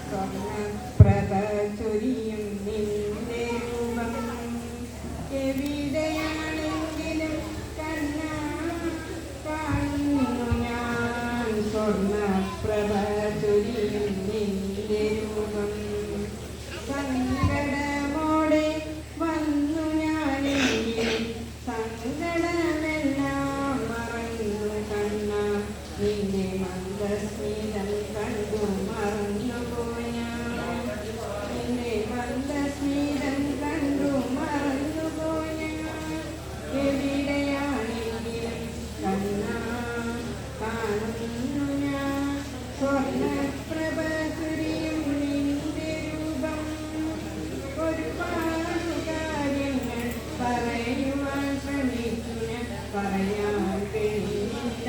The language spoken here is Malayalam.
സ്വർണ്ണപ്രഭ ചൊരിയും നിന്റെ രൂപം എവിടെയാണെങ്കിലും കണ്ണാ കാണുന്നു ഞാൻ സ്വർണ്ണപ്രഭ ചൊരിയും നിന്റെ രൂപം സങ്കടമോടെ വന്നു ഞാനെങ്കിലും സങ്കടമെല്ലാം മറന്നു കണ്ണ നിന്റെ മന്ദസ്മിതം കണ്ടു മറന്നുപോയ നിന്റെ മന്ദസ്മിതം കണ്ടു മറന്നുപോയ എവിടെയാണെങ്കിലും കണ്ണ കാണുന്നു ഞാൻ സ്വർണ്ണപ്രഭ ചൊരിയും നിന്റെ രൂപം ഒരുപാട് കാര്യങ്ങൾ പറയുവാൻ ശ്രമിച്ചു ഞാൻ പറയാൻ കഴിയില്ല